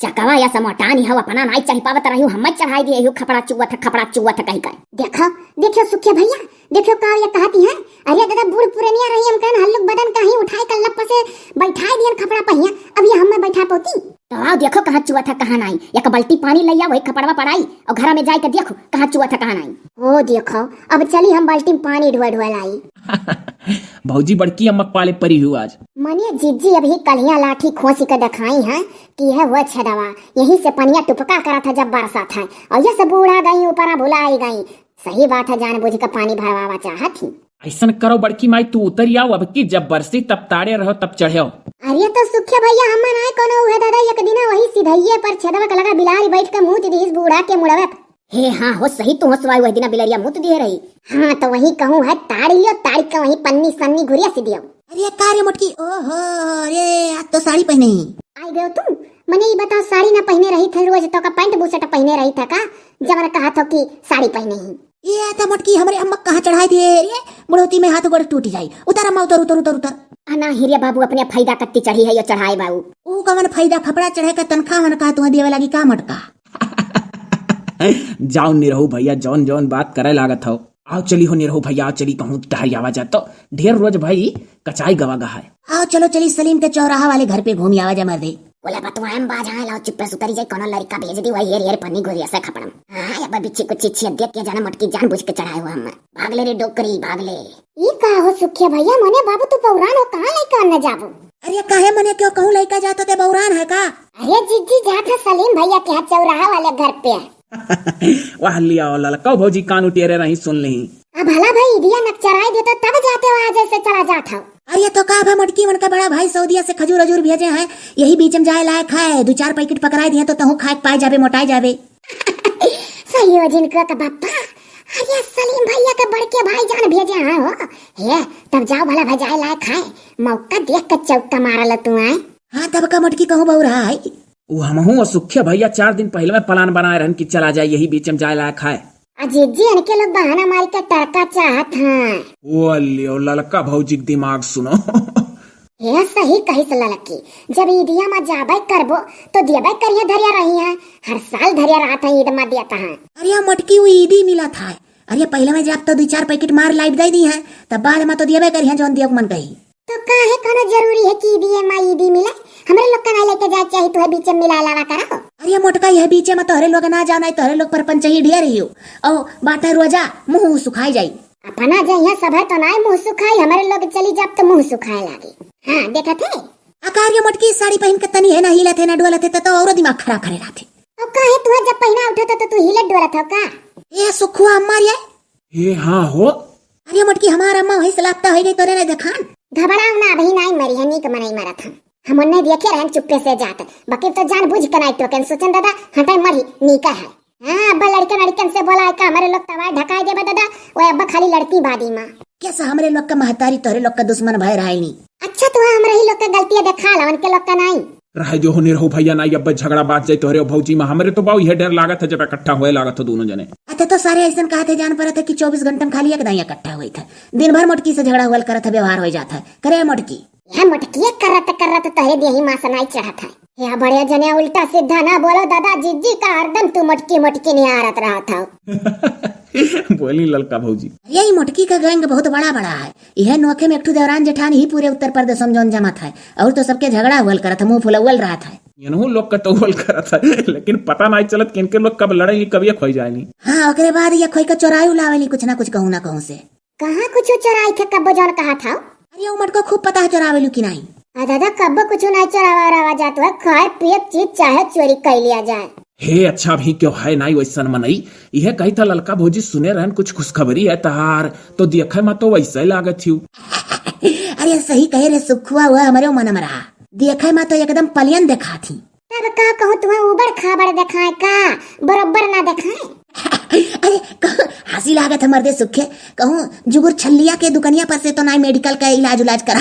चकवा या समोटानी हवा अपना नाई चढ़ी पावत रही हूँ, हम चढ़ाई दिए हूँ खपड़ा चुआ था कहीं का। देखो देखो सुखिया भैया, देखो का ये कहती है, अरे दादा बूढ़ पुरनिया रही हम कहन हल्लुक बदन कहीं उठाई कर लप्पा से बैठाई दियन खपड़ा पहिया, अब ये हम में बैठा पोती। तो आओ देखो कहाँ चुआ था कहाँ नहीं, एक बाल्टी पानी लिया वही खपड़वा पड़ाई और घर में जाकर देखो कहाँ चुआ था कहाँ नहीं। ओ देखो अब चली हम बाल्टी में पानी ढुआ लाई। भौजी बड़की अम्मक पाले परी हुई आज। मनिया जीजी अभी कलिया लाठी खोसी कर दिखाई है कि है वो छदवा यहीं से पनिया टुपका करा था जब बरसात है, और ये सब बूढ़ा गई ऊपर भुलाई गई। सही बात है, जान बुझ कर पानी भरवावा चाहत थी। ऐसा करो बड़की माई तू उतर आओ, अब की जब बरसी तब ताड़े रहो तब चढ़ो। अरे तो सुखिया भैया हम आए कोनो है दादा एक दिन वही सीधैये पर छदवा का लगा बिलारी बैठ कर मुंह दीस बूढ़ा के मुड़वे। हे हाँ हो सही तू हंसवाई वही दिन बिलरिया मुंह दिए रही। हाँ तो वही कहूँ है ताड़ी लियो, ताड़ी का वही पन्नी सन्नी घुरिया सी दियो। अरे कार्य मोटकी, ओहो अरे आज तो साड़ी पहने ही आई गयो तुम। मने ये बताओ साड़ी ना पहने रही थे रोज तो का पैंट बुशर्ट पहने रही था का, जब मैंने कहा था कि साड़ी पहने ही। ये आता मोटकी हमारे अम्मा कहाँ चढ़ाई दिए, ये बुढ़ोती में हाथ गोड़ टूट जाई। उतर अम्मा उतर उतर उतर उतर। अना हिरिया बाबू अपने फायदा कत्ती चढ़ी है ये चढ़ाई बाबू। ऊ का मन फायदा खपड़ा चढ़े का तनखा मन का तुम्हें देवे लगी का मटका। जाओ निरहु भैया जौन जौन बात करे लागत हो। आओ चली हो निरहु भैया, आओ चली कहूँ टहरी आवा जा तो ढेर रोज भाई कचाई गवा गहा है। आओ चलो चली सलीम के चौराहा वाले घर पे घूमी आवा जा मर दे। बोले बतवा हम बाज आए लाओ चुप्पे सुतरी जाए कोनो लड़का भेज दी वही हेर पन्नी घुरिया से खपड़म। हां अब बिच्छी कुछ चिच्छी देख के जाना मटकी जान बुझ के चढ़ाए हुआ हम। भाग ले रे डोकरी भाग ले। ई का हो सुखिया भैया, मने बाबू तू पौरान हो कहां लइका न जाबो। अरे काहे मने क्यों कहूं लइका जातो ते बौरान है का। अरे जीजी जात है सलीम भैया के चौराहा वाले घर पे। वाह लिया ललका भौजी कान उटेरे रही सुन ली। अब भला भाई दिया नक्चराई देता तब जाते हो आज ऐसे चला जाता हो। अरे तो का मटकी मन का बड़ा भाई सऊदीया से खजूर अजूर भेजे हैं, यही बीच में जाए लायक है। 2-4 पैकेट पकड़ाई दिए तो तहु खाए पाए जाबे मोटाई जाबे। सही हो जिनको का बापा। अरे सलीम भैया के बड़के भाई जान भेजे हैं हो। हे तब जाओ भला भजाए लायक खाए, मौका देख के चौका मारल तू आए। हाँ तब का मटकी कहूँ बहु रहा है। वो हमहू सुखिया भैया 4 दिन पहले में प्लान बनाए रहन कि चला जाए यही बीच में जाए लायक है। अजीजी इनके लोग बहाना मार के टरका चाहत हैं। वो लियो ललका भौजी के दिमाग सुनो। ये सही कही से ललकी, जब ईदिया में जाबे करबो तो दियबे करिया धरिया रही है। हर साल धरिया रहा था ईद में दिया था। अरे मटकी वो ईदी मिला था। अरे पहले में जब तो 2-4 पैकेट मार लाइट दे दी है, तब बाद में तो दियबे करिया जोन दिया मन कही। तो काहे कोनो जरूरी है कि ईदी में ईदी मिले, हमरे लोग का नहीं लेके जाए चाहिए तो है बीच में मिला लावा करो। अरे मोटका यह बीच में तोहरे लोग ना जाना, तोहरे लोग पर पंचही ढेर रही हो और बाटा रोजा मुंह सुखाई जाई। अपना जइया सब है तो नहीं मुंह सुखाई, हमारे लोग चली जाब तो मुंह सुखाए लागे। हाँ देखा थे अकार मोटकी साड़ी पहन के तनी है ना हिले थे ना डोले थे तो और दिमाग खराब करे रहा थे। अब काहे तू जब पहना उठा तो तू हिले डोला था का। ये सुखुआ अम्मा रे। ये हाँ हो। अरे मोटकी हमारा अम्मा वही सलापता हो गई तोरे ने देखान। घबराओ ना, अभी नहीं मरी है, नीक मनाई मरा था। हम उन्हें देखे रहे चुप्पे से जाते, बाकी तो जान बुझ के नहीं टोकन सोचन दादा हटे मरी नीका है। हाँ अब्बा लड़कन लड़कन से बोला का हमारे लोग तवा ढकाई देबा दादा, वो अब्बा खाली लड़की बादी माँ। कैसा हमारे लोग का महतारी तोरे लोग का दुश्मन भय रहा नहीं। अच्छा तो हमारे ही लोग का गलतियाँ देखा ला, उनके लोग का नहीं रह जो हो निरहु भैया नहीं अब झगड़ा बात जाए तोहरे भौजी में हमरे तो बाऊ यह डर लागत है जब इकट्ठा हुए लागत हो दोनों जने। अच्छा तो सारे ऐसा कहा थे जान पर थे कि 24 घंटे में खाली एक दाई इकट्ठा हुई था, दिन भर मोटकी से झगड़ा हुआ करत व्यवहार हो जाता है। करे मोटकी यह मोटकी करत तहे देही मां से नहीं चढ़त है। यह बड़े जने उल्टा सीधा ना बोलो दादा, जीजी का हरदम तू मटकी मटकी नहीं आरत रहा था। बोली ललका भौजी। यही मोटकी का गैंग बहुत बड़ा बड़ा है। यह नोखे में एकठू देवरान जेठानी ही पूरे उत्तर प्रदेश में जोन जमा था और तो सबके झगड़ा हुआ करत मुंह फुलवल रहा था। इनहू लोग का तो हुल करत है लेकिन पता नहीं चलत कि इनके लोग कब लड़ेंगे कब ये खोई जाएंगी। हाँ ओकरे बाद ये खोई का चोराई लावेली कुछ ना कुछ कहूँ ना कहूँ से। कहाँ कुछ चोराई थे कब्बो जोन कहा था। अरे उमट को खूब पता है चोरावेलू की नहीं। दादा कब्बो कुछ नहीं चोरावा रवा जाता है, खाए पिए चीज चाहे चोरी कर लिया जाए। हे अच्छा भी क्यों है नहीं वैसा मनई। यह कही था ललका भौजी सुने रहन कुछ खुशखबरी है तहार तो देखे में तो वैसे लागत थी। अरे सही कहे रे सुखुआ हुआ हमारे मन में रहा, देखे में तो एकदम पलियन देखा थी। तब का कहूँ तुम्हें उबड़ खाबड़ दिखाए का बराबर ना दिखाए। अरे हंसी लागत है मर्दे सुखे कहूँ जुगुर छलिया के दुकनिया पर से तो ना मेडिकल का इलाज उलाज करा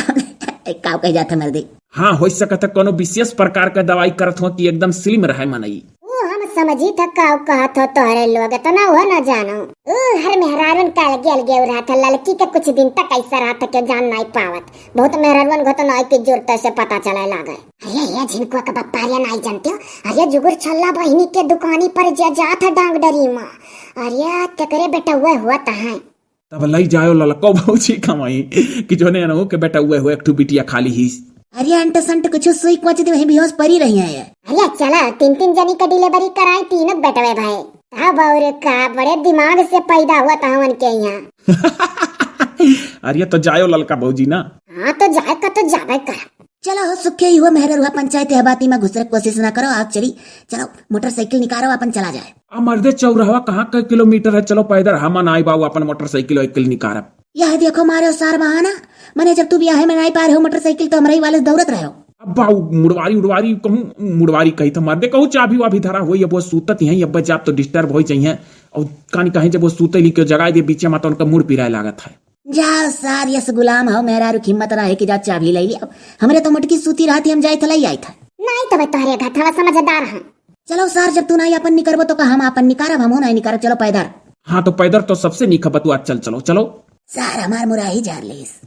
का कह जाता मर्दे। हाँ हो सकता कोनो विशेष प्रकार का दवाई करत हो कि एकदम स्लिम रहे मनई। वो हम समझी था काऊ कहत हो तोहरे लोग तो ना हो न जानो। हर मेहरारून का अलगे अलगे रहा था, लड़की के कुछ दिन तक ऐसा रहा था कि जान नहीं पावत। बहुत मेहरारून घोत नाई की जरूरत से पता चले लागे। अरे ये जिनको का बप्पारिया नहीं जानते हो, अरे जुगुर छल्ला बहिनी के दुकानी पर जा था डांग डरी माँ। अरे तकरे बेटा हुआ था है तब लई जायो ललको भौजी कमाई कि जोने न हो के बेटा हुए एक ठू बिटिया खाली ही। अरे अंट संट कुछ सुई कुछ वही बेहोश पड़ी रही है। अरे चला 3 जनी का डिलीवरी कराई, तीनों बेटवे भाई। बाउरे का बड़े दिमाग से पैदा हुआ था उनके यहाँ। अरे तो जायो ललका भौजी ना। हाँ तो जाए का तो जावे का। चलो हो सुखे ही हुआ मेहर हुआ पंचायत बाती में घुसरे कोशिश ना करो। आप चली चलो मोटरसाइकिल निकालो अपन चला जाए। मर्दे चौराहा कहाँ का किलोमीटर है, चलो पैदल हम आई बाबू अपन मोटरसाइकिल निकाल। यह देखो मारे सार बहाना मने जब तू ब्याह में नहीं पा रहे हो मोटरसाइकिल तो हमारे वाले दौड़त रहे हो। अब बाऊ मुड़वारी कहूँ मुड़वारी कही तो मर्दे कहूँ चाबी वाभी धरा हुई अब वो सूतत है अब जब तो डिस्टर्ब हो चाहिए और कहीं कहीं जब वो सूते ली जगह दे बीचे में तो उनका मुड़ पिराए लागत है। जाओ सार यस गुलाम हो मेरा रुख हिम्मत रहे कि जा चाबी ले लिया। हमरे तो मटकी सूती रहती हम जाए तो लाई आई था। नहीं तो तुम्हारे घर थोड़ा समझदार है। चलो सार जब तू नहीं अपन निकरबो तो हम अपन निकारब, हम नहीं निकारब। चलो पैदल। हाँ तो पैदल तो सबसे नहीं खपत चल चलो चलो सार हमार मुराही जार लेस।